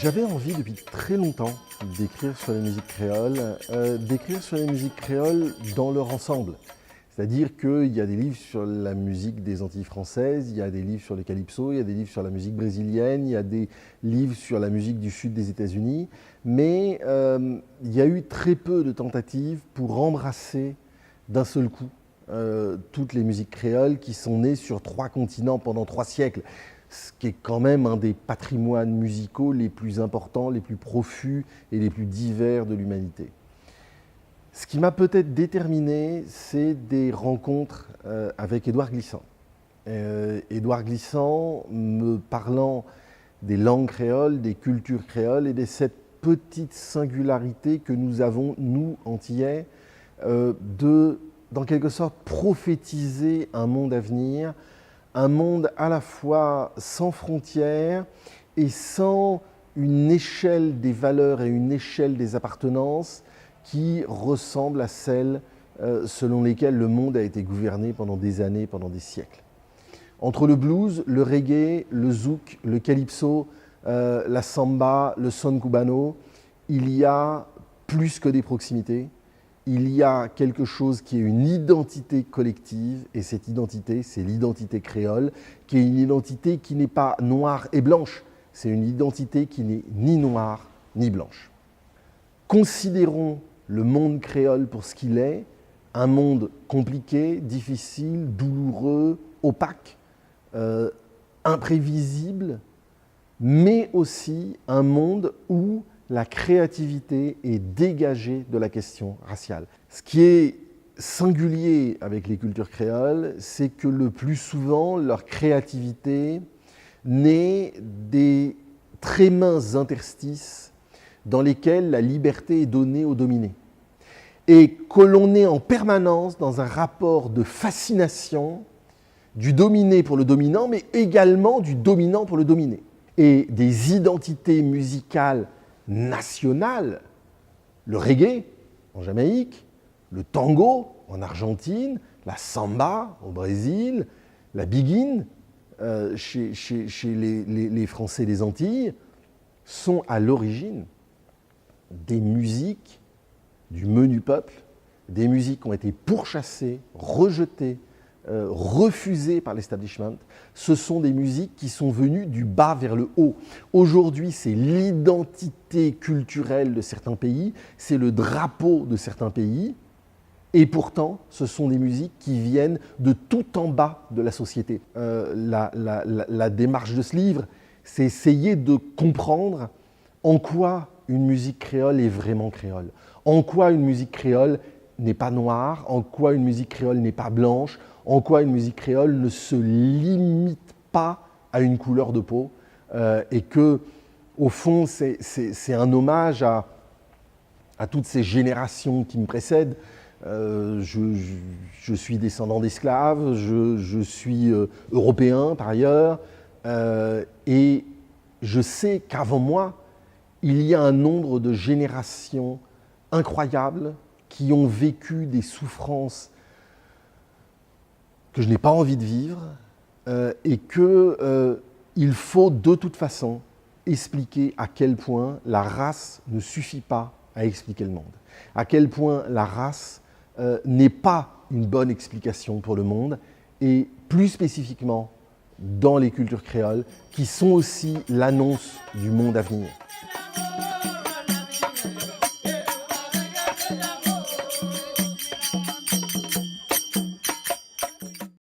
J'avais envie depuis très longtemps d'écrire sur les musiques créoles dans leur ensemble. C'est-à-dire qu'il y a des livres sur la musique des Antilles françaises, il y a des livres sur le calypso, il y a des livres sur la musique brésilienne, il y a des livres sur la musique du sud des États-Unis, mais il y a eu très peu de tentatives pour embrasser d'un seul coup toutes les musiques créoles qui sont nées sur 3 continents pendant 3 siècles. Ce qui est quand même un des patrimoines musicaux les plus importants, les plus profus et les plus divers de l'humanité. Ce qui m'a peut-être déterminé, c'est des rencontres avec Édouard Glissant. Édouard Glissant me parlant des langues créoles, des cultures créoles et de cette petite singularité que nous avons, nous, Antillais, d'en quelque sorte prophétiser un monde à venir, un monde à la fois sans frontières et sans une échelle des valeurs et une échelle des appartenances qui ressemble à celles selon lesquelles le monde a été gouverné pendant des années, pendant des siècles. Entre le blues, le reggae, le zouk, le calypso, la samba, le son cubano, il y a plus que des proximités. Il y a quelque chose qui est une identité collective, et cette identité, c'est l'identité créole, qui est une identité qui n'est pas noire et blanche, c'est une identité qui n'est ni noire ni blanche. Considérons le monde créole pour ce qu'il est, un monde compliqué, difficile, douloureux, opaque, imprévisible, mais aussi un monde où la créativité est dégagée de la question raciale. Ce qui est singulier avec les cultures créoles, c'est que le plus souvent, leur créativité naît des très minces interstices dans lesquels la liberté est donnée aux dominés. Et que l'on est en permanence dans un rapport de fascination du dominé pour le dominant, mais également du dominant pour le dominé. Et des identités musicales nationales, le reggae en Jamaïque, le tango en Argentine, la samba au Brésil, la biguine chez les Français des Antilles, sont à l'origine des musiques du menu peuple, des musiques qui ont été pourchassées, rejetées, refusées par l'establishment. Ce sont des musiques qui sont venues du bas vers le haut. Aujourd'hui, c'est l'identité culturelle de certains pays, c'est le drapeau de certains pays, et pourtant, ce sont des musiques qui viennent de tout en bas de la société. La démarche de ce livre, c'est essayer de comprendre en quoi une musique créole est vraiment créole, en quoi une musique créole n'est pas noire, en quoi une musique créole n'est pas blanche, en quoi une musique créole ne se limite pas à une couleur de peau, et que, au fond, c'est un hommage à toutes ces générations qui me précèdent. Je suis descendant d'esclaves, je suis européen par ailleurs, et je sais qu'avant moi, il y a un nombre de générations incroyables qui ont vécu des souffrances que je n'ai pas envie de vivre, et qu'il faut de toute façon expliquer à quel point la race ne suffit pas à expliquer le monde, à quel point la race n'est pas une bonne explication pour le monde, et plus spécifiquement dans les cultures créoles, qui sont aussi l'annonce du monde à venir.